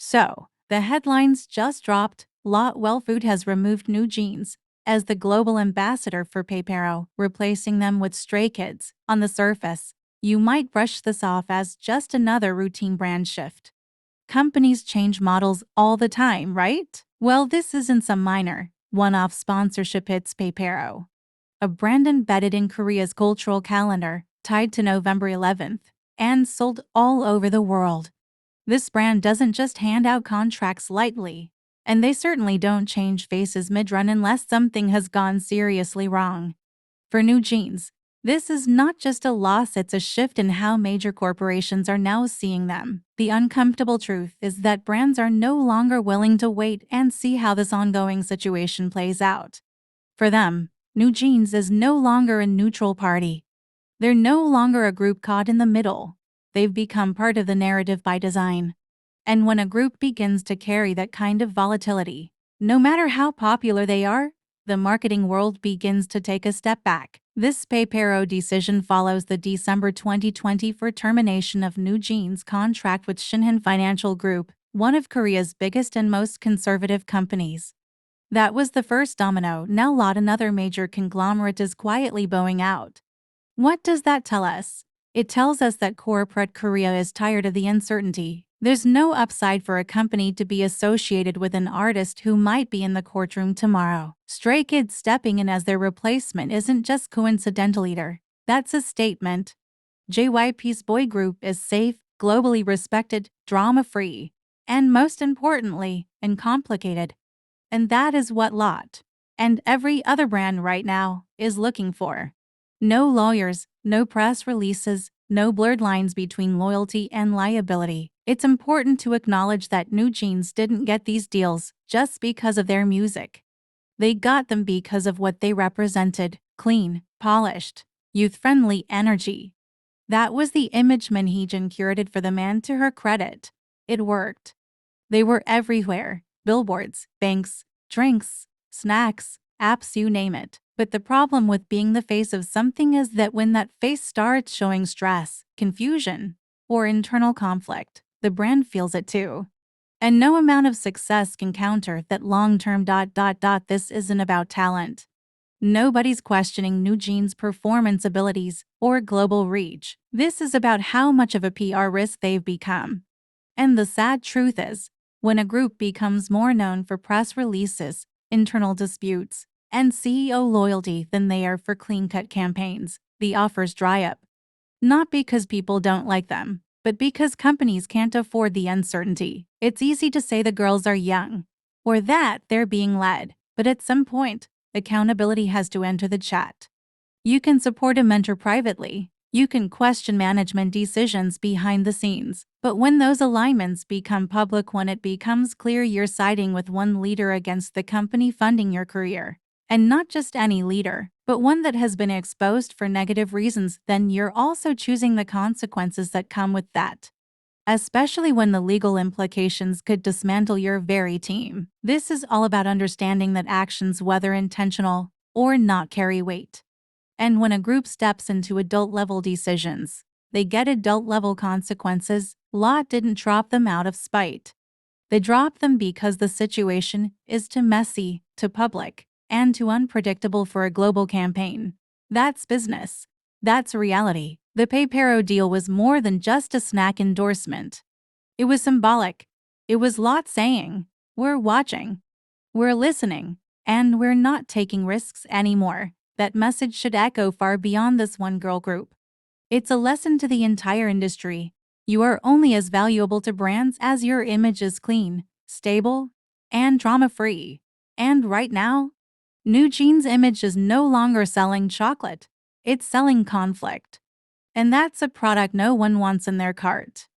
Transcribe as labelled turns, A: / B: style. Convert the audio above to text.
A: So, the headlines just dropped. Well Food has removed NewJeans as the global ambassador for Payparo, replacing them with Stray Kids. On the surface, you might brush this off as just another routine brand shift. Companies change models all the time, right? Well, this isn't some minor, one-off sponsorship hits Payparo, a brand embedded in Korea's cultural calendar, tied to November 11th, and sold all over the world. This brand doesn't just hand out contracts lightly, and they certainly don't change faces mid-run unless something has gone seriously wrong. For NewJeans, this is not just a loss, it's a shift in how major corporations are now seeing them. The uncomfortable truth is that brands are no longer willing to wait and see how this ongoing situation plays out. For them, NewJeans is no longer a neutral party. They're no longer a group caught in the middle. They've become part of the narrative by design. And when a group begins to carry that kind of volatility, no matter how popular they are, the marketing world begins to take a step back. This Payparo decision follows the December 2024 termination of NewJeans' contract with Shinhan Financial Group, one of Korea's biggest and most conservative companies. That was the first domino. Now another major conglomerate is quietly bowing out. What does that tell us? It tells us that corporate Korea is tired of the uncertainty. There's no upside for a company to be associated with an artist who might be in the courtroom tomorrow. Stray Kids stepping in as their replacement isn't just coincidental either. That's a statement. JYP's boy group is safe, globally respected, drama-free, and most importantly, uncomplicated. And that is what Lot, and every other brand right now, is looking for. No lawyers, no press releases, no blurred lines between loyalty and liability. It's important to acknowledge that NewJeans didn't get these deals just because of their music. They got them because of what they represented: clean, polished, youth-friendly energy. That was the image Manheejin curated. For the man, to her credit, it worked. They were everywhere: billboards, banks, drinks, snacks, apps, you name it. But the problem with being the face of something is that when that face starts showing stress, confusion, or internal conflict, the brand feels it too. And no amount of success can counter that long-term. This isn't about talent. Nobody's questioning NewJeans' performance abilities or global reach. This is about how much of a PR risk they've become. And the sad truth is, when a group becomes more known for press releases, internal disputes, and CEO loyalty than they are for clean-cut campaigns, the offers dry up. Not because people don't like them, but because companies can't afford the uncertainty. It's easy to say the girls are young, or that they're being led, but at some point, accountability has to enter the chat. You can support a mentor privately, you can question management decisions behind the scenes, but when those alignments become public, when it becomes clear you're siding with one leader against the company funding your career, and not just any leader, but one that has been exposed for negative reasons, then you're also choosing the consequences that come with that. Especially when the legal implications could dismantle your very team. This is all about understanding that actions, whether intentional or not, carry weight. And when a group steps into adult-level decisions, they get adult-level consequences. Lot didn't drop them out of spite. They dropped them because the situation is too messy, too public, and too unpredictable for a global campaign. That's business. That's reality. The Payparo deal was more than just a snack endorsement. It was symbolic. It was Lot saying, "We're watching, we're listening, and we're not taking risks anymore." That message should echo far beyond this one girl group. It's a lesson to the entire industry. You are only as valuable to brands as your image is clean, stable, and drama-free. And right now, NewJeans' image is no longer selling chocolate. It's selling conflict. And that's a product no one wants in their cart.